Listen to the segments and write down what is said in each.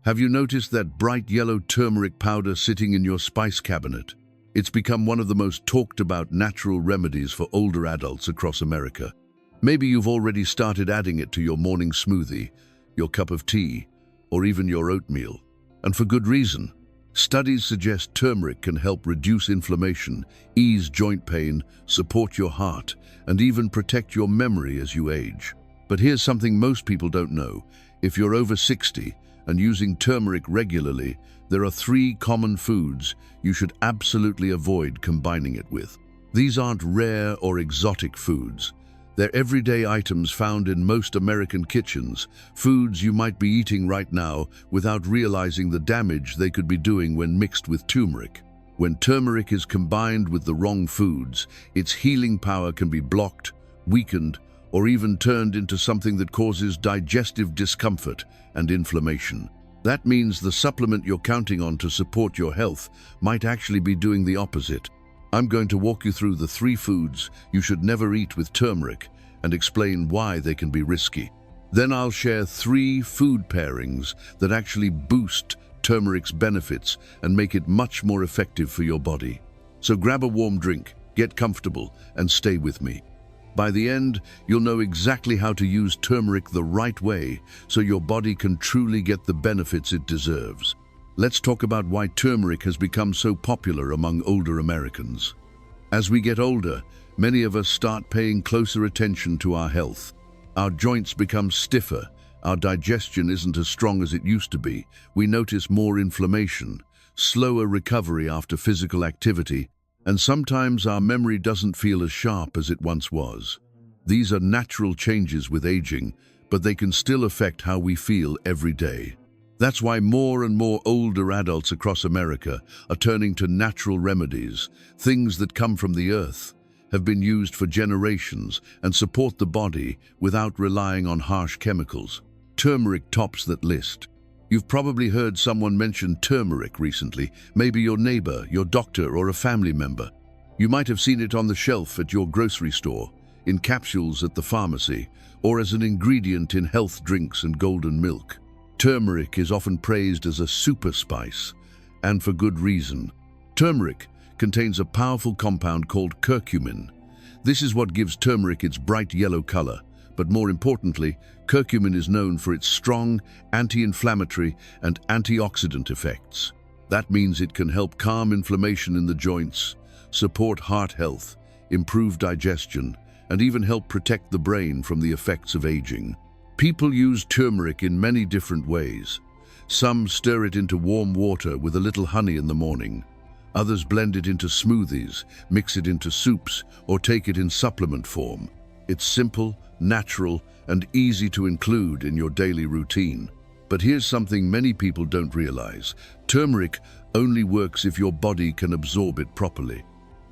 Have you noticed that bright yellow turmeric powder sitting in your spice cabinet? It's become one of the most talked about natural remedies for older adults across America. Maybe you've already started adding it to your morning smoothie, your cup of tea, or even your oatmeal. And for good reason. Studies suggest turmeric can help reduce inflammation, ease joint pain, support your heart, and even protect your memory as you age. But here's something most people don't know. If you're over 60 and using turmeric regularly, there are 3 common foods you should absolutely avoid combining it with. These aren't rare or exotic foods. They're everyday items found in most American kitchens, foods you might be eating right now without realizing the damage they could be doing when mixed with turmeric. When turmeric is combined with the wrong foods, its healing power can be blocked, weakened, or even turned into something that causes digestive discomfort and inflammation. That means the supplement you're counting on to support your health might actually be doing the opposite. I'm going to walk you through the 3 foods you should never eat with turmeric and explain why they can be risky. Then I'll share 3 food pairings that actually boost turmeric's benefits and make it much more effective for your body. So grab a warm drink, get comfortable, and stay with me. By the end, you'll know exactly how to use turmeric the right way so your body can truly get the benefits it deserves. Let's talk about why turmeric has become so popular among older Americans. As we get older, many of us start paying closer attention to our health. Our joints become stiffer, our digestion isn't as strong as it used to be, we notice more inflammation, slower recovery after physical activity, and sometimes our memory doesn't feel as sharp as it once was. These are natural changes with aging, but they can still affect how we feel every day. That's why more and more older adults across America are turning to natural remedies, things that come from the earth, have been used for generations, and support the body without relying on harsh chemicals. Turmeric tops that list. You've probably heard someone mention turmeric recently, maybe your neighbor, your doctor, or a family member. You might have seen it on the shelf at your grocery store, in capsules at the pharmacy, or as an ingredient in health drinks and golden milk. Turmeric is often praised as a super spice, and for good reason. Turmeric contains a powerful compound called curcumin. This is what gives turmeric its bright yellow color, but more importantly, curcumin is known for its strong anti-inflammatory and antioxidant effects. That means it can help calm inflammation in the joints, support heart health, improve digestion, and even help protect the brain from the effects of aging. People use turmeric in many different ways. Some stir it into warm water with a little honey in the morning. Others blend it into smoothies, mix it into soups, or take it in supplement form. It's simple, natural, and easy to include in your daily routine. But here's something many people don't realize. Turmeric only works if your body can absorb it properly.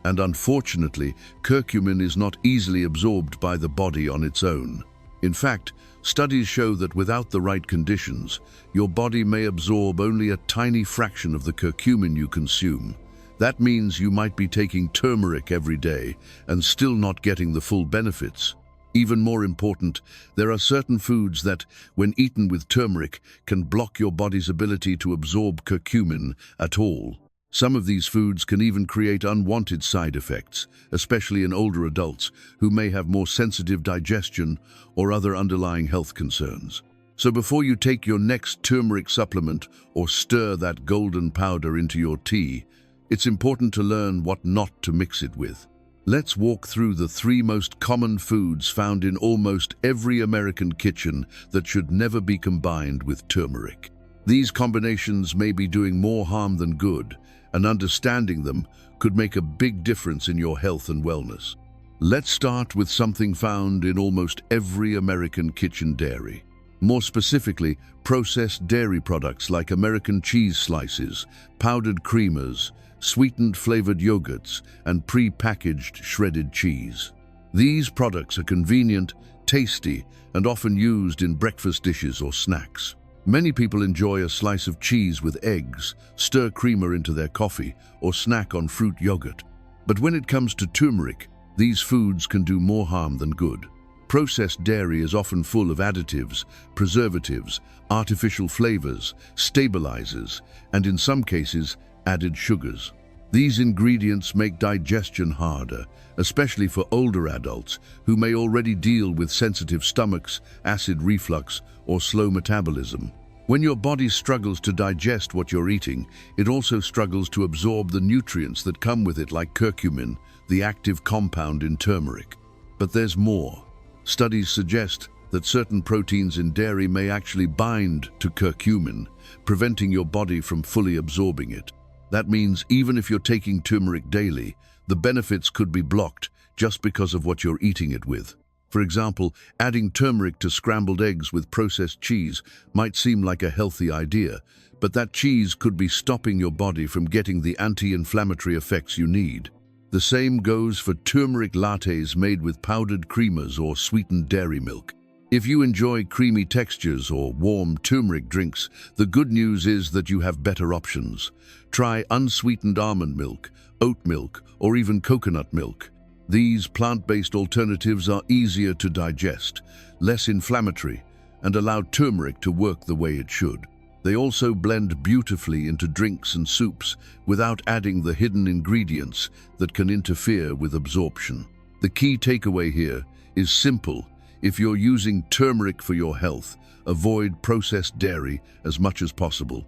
And unfortunately, curcumin is not easily absorbed by the body on its own. In fact, studies show that without the right conditions, your body may absorb only a tiny fraction of the curcumin you consume. That means you might be taking turmeric every day and still not getting the full benefits. Even more important, there are certain foods that, when eaten with turmeric, can block your body's ability to absorb curcumin at all. Some of these foods can even create unwanted side effects, especially in older adults who may have more sensitive digestion or other underlying health concerns. So before you take your next turmeric supplement or stir that golden powder into your tea, it's important to learn what not to mix it with. Let's walk through the 3 most common foods found in almost every American kitchen that should never be combined with turmeric. These combinations may be doing more harm than good, and understanding them could make a big difference in your health and wellness. Let's start with something found in almost every American kitchen: dairy. More specifically, processed dairy products like American cheese slices, powdered creamers, sweetened flavored yogurts, and pre-packaged shredded cheese. These products are convenient, tasty, and often used in breakfast dishes or snacks. Many people enjoy a slice of cheese with eggs, stir creamer into their coffee, or snack on fruit yogurt. But when it comes to turmeric, these foods can do more harm than good. Processed dairy is often full of additives, preservatives, artificial flavors, stabilizers, and in some cases, added sugars. These ingredients make digestion harder, especially for older adults who may already deal with sensitive stomachs, acid reflux, or slow metabolism. When your body struggles to digest what you're eating, it also struggles to absorb the nutrients that come with it, like curcumin, the active compound in turmeric. But there's more. Studies suggest that certain proteins in dairy may actually bind to curcumin, preventing your body from fully absorbing it. That means even if you're taking turmeric daily, the benefits could be blocked just because of what you're eating it with. For example, adding turmeric to scrambled eggs with processed cheese might seem like a healthy idea, but that cheese could be stopping your body from getting the anti-inflammatory effects you need. The same goes for turmeric lattes made with powdered creamers or sweetened dairy milk. If you enjoy creamy textures or warm turmeric drinks, the good news is that you have better options. Try unsweetened almond milk, oat milk, or even coconut milk. These plant-based alternatives are easier to digest, less inflammatory, and allow turmeric to work the way it should. They also blend beautifully into drinks and soups without adding the hidden ingredients that can interfere with absorption. The key takeaway here is simple. If you're using turmeric for your health, avoid processed dairy as much as possible.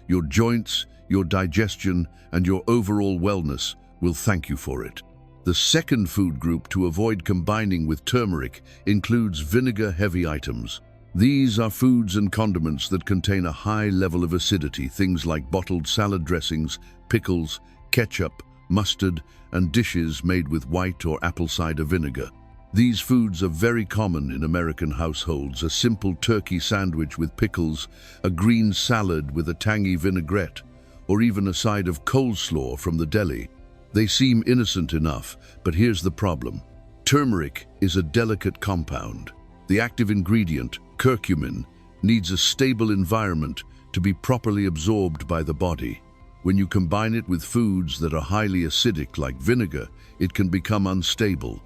Your joints, your digestion, and your overall wellness will thank you for it. The second food group to avoid combining with turmeric includes vinegar-heavy items. These are foods and condiments that contain a high level of acidity, things like bottled salad dressings, pickles, ketchup, mustard, and dishes made with white or apple cider vinegar. These foods are very common in American households: a simple turkey sandwich with pickles, a green salad with a tangy vinaigrette, or even a side of coleslaw from the deli. They seem innocent enough, but here's the problem. Turmeric is a delicate compound. The active ingredient, curcumin, needs a stable environment to be properly absorbed by the body. When you combine it with foods that are highly acidic, like vinegar, it can become unstable.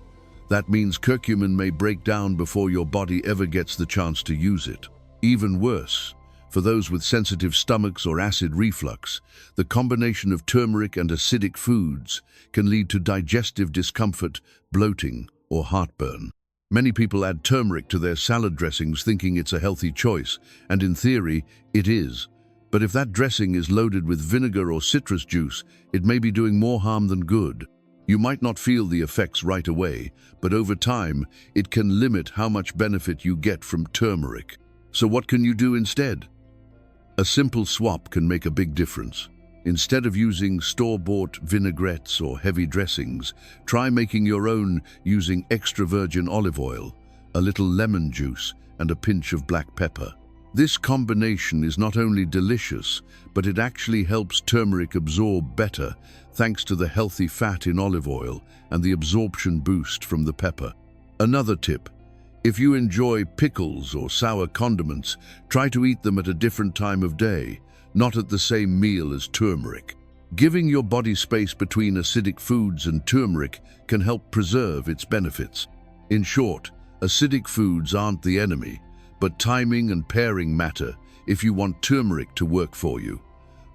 That means curcumin may break down before your body ever gets the chance to use it. Even worse, for those with sensitive stomachs or acid reflux, the combination of turmeric and acidic foods can lead to digestive discomfort, bloating, or heartburn. Many people add turmeric to their salad dressings thinking it's a healthy choice, and in theory, it is. But if that dressing is loaded with vinegar or citrus juice, it may be doing more harm than good. You might not feel the effects right away, but over time, it can limit how much benefit you get from turmeric. So what can you do instead? A simple swap can make a big difference. Instead of using store-bought vinaigrettes or heavy dressings, try making your own using extra virgin olive oil, a little lemon juice, and a pinch of black pepper. This combination is not only delicious, but it actually helps turmeric absorb better thanks to the healthy fat in olive oil and the absorption boost from the pepper. Another tip: if you enjoy pickles or sour condiments, try to eat them at a different time of day, not at the same meal as turmeric. Giving your body space between acidic foods and turmeric can help preserve its benefits. In short, acidic foods aren't the enemy, but timing and pairing matter if you want turmeric to work for you.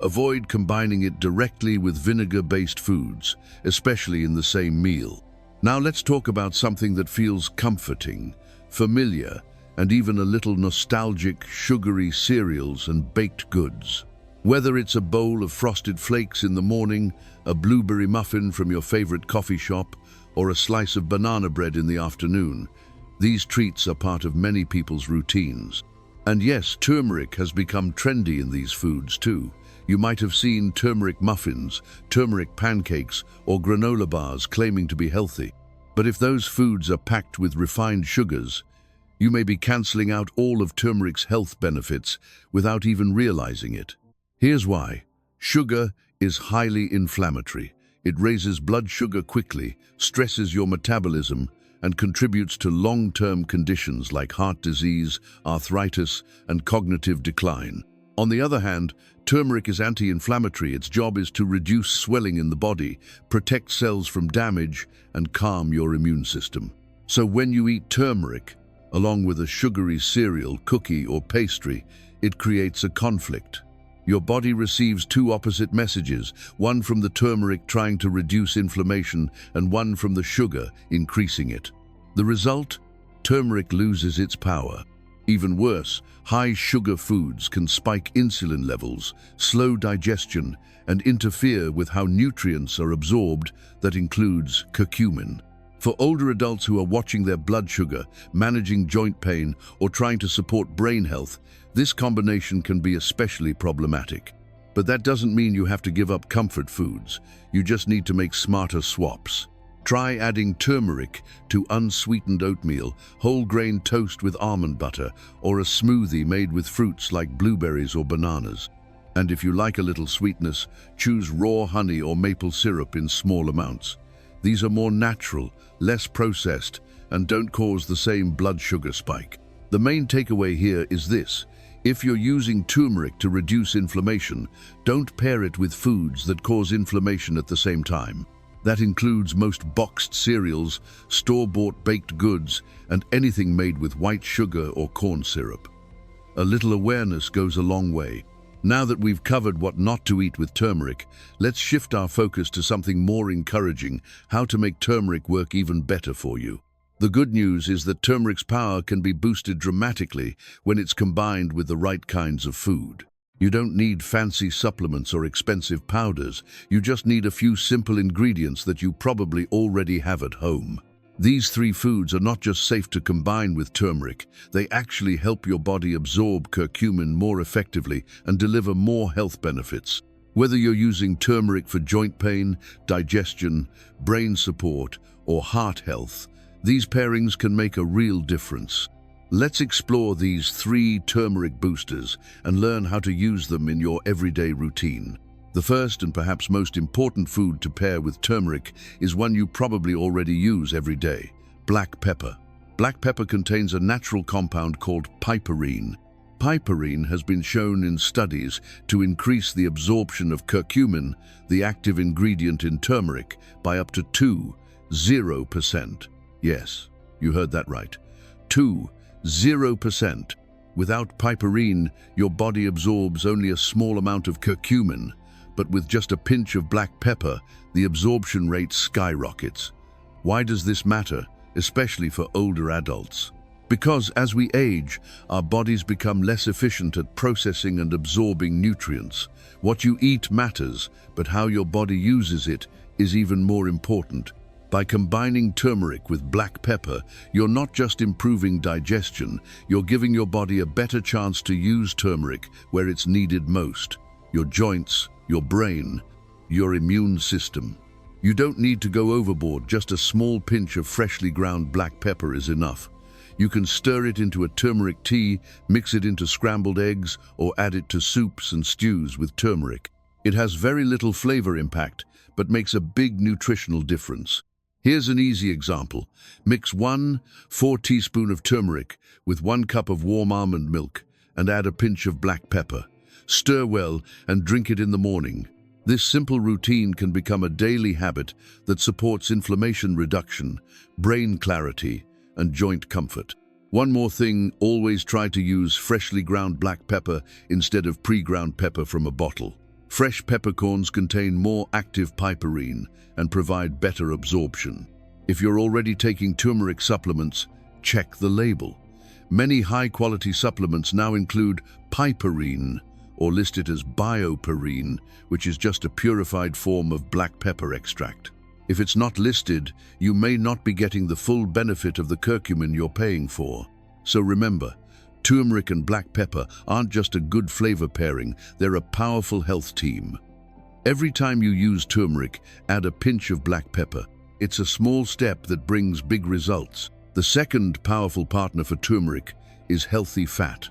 Avoid combining it directly with vinegar-based foods, especially in the same meal. Now let's talk about something that feels comforting, familiar, and even a little nostalgic: sugary cereals and baked goods. Whether it's a bowl of frosted flakes in the morning, a blueberry muffin from your favorite coffee shop, or a slice of banana bread in the afternoon, these treats are part of many people's routines. And yes, turmeric has become trendy in these foods too. You might have seen turmeric muffins, turmeric pancakes, or granola bars claiming to be healthy. But if those foods are packed with refined sugars, you may be canceling out all of turmeric's health benefits without even realizing it. Here's why. Sugar is highly inflammatory. It raises blood sugar quickly, stresses your metabolism, and contributes to long-term conditions like heart disease, arthritis, and cognitive decline. On the other hand, turmeric is anti-inflammatory. Its job is to reduce swelling in the body, protect cells from damage, and calm your immune system. So when you eat turmeric, along with a sugary cereal, cookie, or pastry, it creates a conflict. Your body receives two opposite messages, one from the turmeric trying to reduce inflammation and one from the sugar increasing it. The result? Turmeric loses its power. Even worse, high sugar foods can spike insulin levels, slow digestion, and interfere with how nutrients are absorbed. That includes curcumin. For older adults who are watching their blood sugar, managing joint pain, or trying to support brain health, this combination can be especially problematic. But that doesn't mean you have to give up comfort foods. You just need to make smarter swaps. Try adding turmeric to unsweetened oatmeal, whole grain toast with almond butter, or a smoothie made with fruits like blueberries or bananas. And if you like a little sweetness, choose raw honey or maple syrup in small amounts. These are more natural, less processed, and don't cause the same blood sugar spike. The main takeaway here is this: if you're using turmeric to reduce inflammation, don't pair it with foods that cause inflammation at the same time. That includes most boxed cereals, store-bought baked goods, and anything made with white sugar or corn syrup. A little awareness goes a long way. Now that we've covered what not to eat with turmeric, let's shift our focus to something more encouraging: how to make turmeric work even better for you. The good news is that turmeric's power can be boosted dramatically when it's combined with the right kinds of food. You don't need fancy supplements or expensive powders. You just need a few simple ingredients that you probably already have at home. These three foods are not just safe to combine with turmeric, they actually help your body absorb curcumin more effectively and deliver more health benefits. Whether you're using turmeric for joint pain, digestion, brain support, or heart health, these pairings can make a real difference. Let's explore these three turmeric boosters and learn how to use them in your everyday routine. The first and perhaps most important food to pair with turmeric is one you probably already use every day: black pepper. Black pepper contains a natural compound called piperine. Piperine has been shown in studies to increase the absorption of curcumin, the active ingredient in turmeric, by up to 20%. Yes, you heard that right. 20%. Without piperine, your body absorbs only a small amount of curcumin, but with just a pinch of black pepper, the absorption rate skyrockets. Why does this matter, especially for older adults? Because as we age, our bodies become less efficient at processing and absorbing nutrients. What you eat matters, but how your body uses it is even more important. By combining turmeric with black pepper, you're not just improving digestion, you're giving your body a better chance to use turmeric where it's needed most: your joints, your brain, your immune system. You don't need to go overboard. Just a small pinch of freshly ground black pepper is enough. You can stir it into a turmeric tea, mix it into scrambled eggs, or add it to soups and stews with turmeric. It has very little flavor impact, but makes a big nutritional difference. Here's an easy example. Mix 1/4 teaspoon of turmeric with 1 cup of warm almond milk and add a pinch of black pepper. Stir well and drink it in the morning. This simple routine can become a daily habit that supports inflammation reduction, brain clarity, and joint comfort. One more thing: always try to use freshly ground black pepper instead of pre-ground pepper from a bottle. Fresh peppercorns contain more active piperine and provide better absorption. If you're already taking turmeric supplements, check the label. Many high-quality supplements now include piperine, or list it as bioperine, which is just a purified form of black pepper extract. If it's not listed, you may not be getting the full benefit of the curcumin you're paying for. So remember, turmeric and black pepper aren't just a good flavor pairing, they're a powerful health team. Every time you use turmeric, add a pinch of black pepper. It's a small step that brings big results. The second powerful partner for turmeric is healthy fat.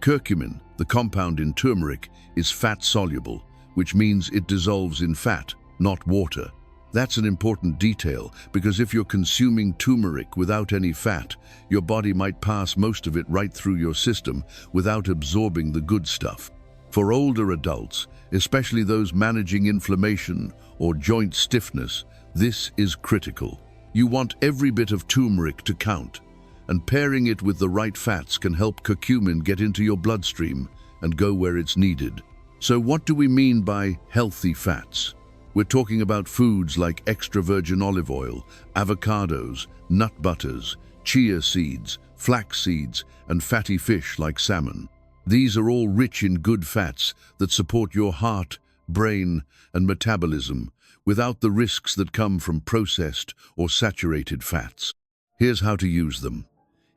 Curcumin, the compound in turmeric, is fat-soluble, which means it dissolves in fat, not water. That's an important detail, because if you're consuming turmeric without any fat, your body might pass most of it right through your system without absorbing the good stuff. For older adults, especially those managing inflammation or joint stiffness, this is critical. You want every bit of turmeric to count, and pairing it with the right fats can help curcumin get into your bloodstream and go where it's needed. So what do we mean by healthy fats? We're talking about foods like extra virgin olive oil, avocados, nut butters, chia seeds, flax seeds, and fatty fish like salmon. These are all rich in good fats that support your heart, brain, and metabolism without the risks that come from processed or saturated fats. Here's how to use them.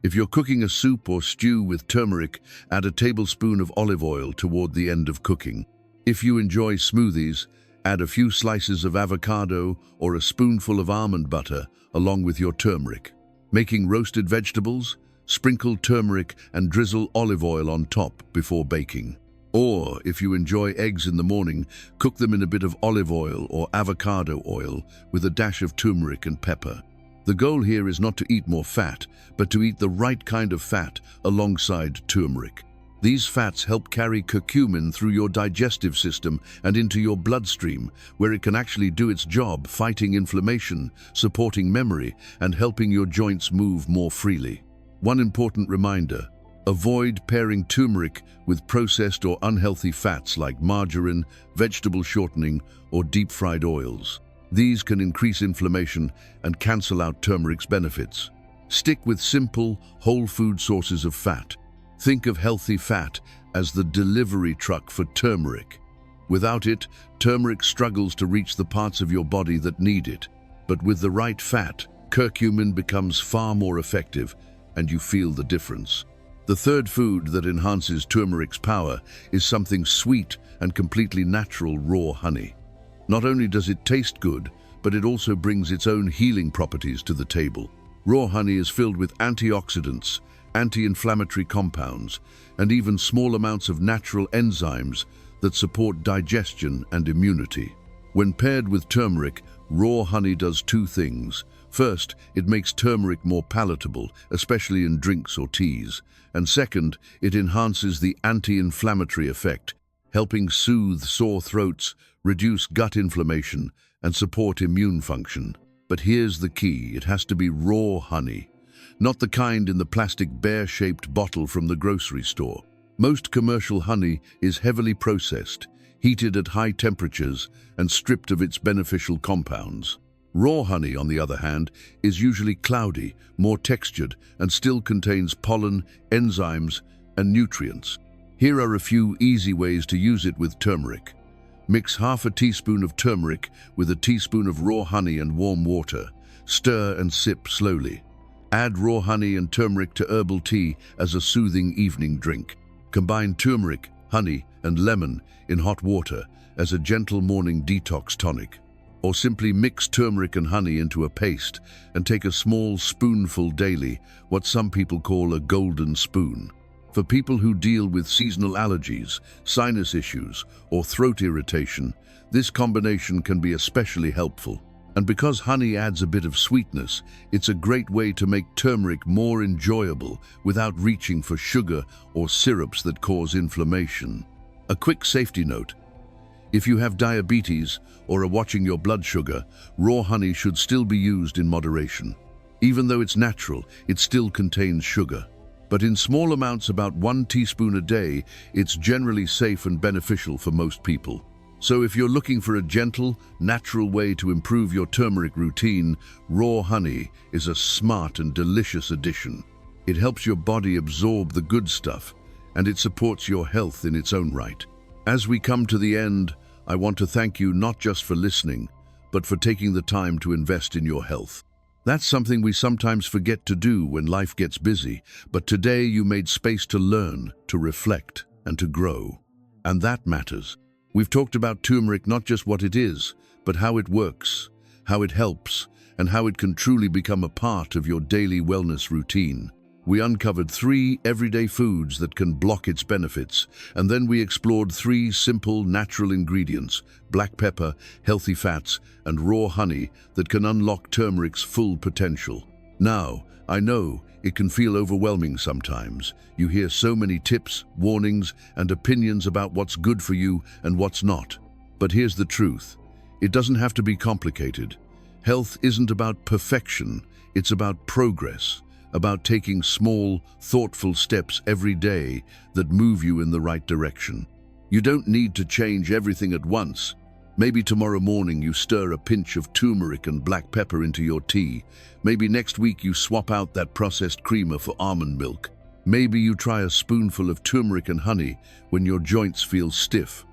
If you're cooking a soup or stew with turmeric, add a tablespoon of olive oil toward the end of cooking. If you enjoy smoothies, add a few slices of avocado or a spoonful of almond butter along with your turmeric. Making roasted vegetables, sprinkle turmeric and drizzle olive oil on top before baking. Or, if you enjoy eggs in the morning, cook them in a bit of olive oil or avocado oil with a dash of turmeric and pepper. The goal here is not to eat more fat, but to eat the right kind of fat alongside turmeric. These fats help carry curcumin through your digestive system and into your bloodstream, where it can actually do its job fighting inflammation, supporting memory, and helping your joints move more freely. One important reminder: avoid pairing turmeric with processed or unhealthy fats like margarine, vegetable shortening, or deep-fried oils. These can increase inflammation and cancel out turmeric's benefits. Stick with simple, whole food sources of fat. Think of healthy fat as the delivery truck for turmeric. Without it, turmeric struggles to reach the parts of your body that need it. But with the right fat, curcumin becomes far more effective, and you feel the difference. The third food that enhances turmeric's power is something sweet and completely natural: raw honey. Not only does it taste good, but it also brings its own healing properties to the table. Raw honey is filled with antioxidants, anti-inflammatory compounds, and even small amounts of natural enzymes that support digestion and immunity. When paired with turmeric, raw honey does two things. First, it makes turmeric more palatable, especially in drinks or teas. And second, it enhances the anti-inflammatory effect, helping soothe sore throats, reduce gut inflammation, and support immune function. But here's the key: it has to be raw honey, not the kind in the plastic bear-shaped bottle from the grocery store. Most commercial honey is heavily processed, heated at high temperatures, and stripped of its beneficial compounds. Raw honey, on the other hand, is usually cloudy, more textured, and still contains pollen, enzymes, and nutrients. Here are a few easy ways to use it with turmeric. Mix half a teaspoon of turmeric with a teaspoon of raw honey and warm water. Stir and sip slowly. Add raw honey and turmeric to herbal tea as a soothing evening drink. Combine turmeric, honey, and lemon in hot water as a gentle morning detox tonic. Or simply mix turmeric and honey into a paste and take a small spoonful daily, what some people call a golden spoon. For people who deal with seasonal allergies, sinus issues, or throat irritation, this combination can be especially helpful. And because honey adds a bit of sweetness, it's a great way to make turmeric more enjoyable without reaching for sugar or syrups that cause inflammation. A quick safety note: if you have diabetes or are watching your blood sugar, raw honey should still be used in moderation. Even though it's natural, it still contains sugar. But in small amounts, about 1 teaspoon a day, it's generally safe and beneficial for most people. So if you're looking for a gentle, natural way to improve your turmeric routine, raw honey is a smart and delicious addition. It helps your body absorb the good stuff, and it supports your health in its own right. As we come to the end, I want to thank you not just for listening, but for taking the time to invest in your health. That's something we sometimes forget to do when life gets busy, but today you made space to learn, to reflect, and to grow. And that matters. We've talked about turmeric, not just what it is, but how it works, how it helps, and how it can truly become a part of your daily wellness routine. We uncovered 3 everyday foods that can block its benefits, and then we explored 3 simple, natural ingredients: black pepper, healthy fats, and raw honey that can unlock turmeric's full potential. Now, I know it can feel overwhelming sometimes. You hear so many tips, warnings, and opinions about what's good for you and what's not. But here's the truth: it doesn't have to be complicated. Health isn't about perfection, it's about progress, about taking small, thoughtful steps every day that move you in the right direction. You don't need to change everything at once. Maybe tomorrow morning you stir a pinch of turmeric and black pepper into your tea. Maybe next week you swap out that processed creamer for almond milk. Maybe you try a spoonful of turmeric and honey when your joints feel stiff.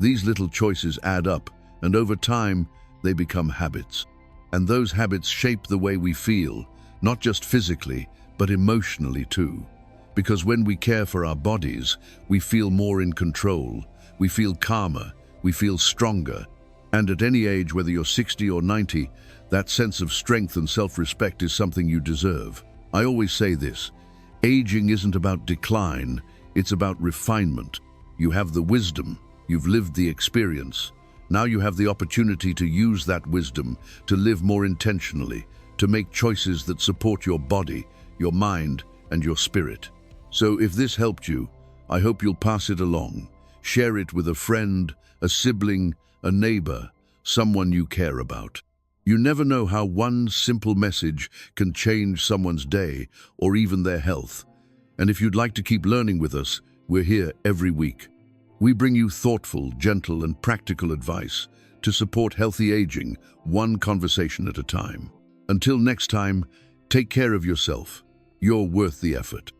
These little choices add up, and over time, they become habits. And those habits shape the way we feel, not just physically, but emotionally too. Because when we care for our bodies, we feel more in control, we feel calmer, we feel stronger. And at any age, whether you're 60 or 90, that sense of strength and self-respect is something you deserve. I always say this, aging isn't about decline, it's about refinement. You have the wisdom, you've lived the experience. Now you have the opportunity to use that wisdom, to live more intentionally, to make choices that support your body, your mind, and your spirit. So if this helped you, I hope you'll pass it along. Share it with a friend, a sibling, a neighbor, someone you care about. You never know how one simple message can change someone's day or even their health. And if you'd like to keep learning with us, we're here every week. We bring you thoughtful, gentle, and practical advice to support healthy aging, one conversation at a time. Until next time, take care of yourself. You're worth the effort.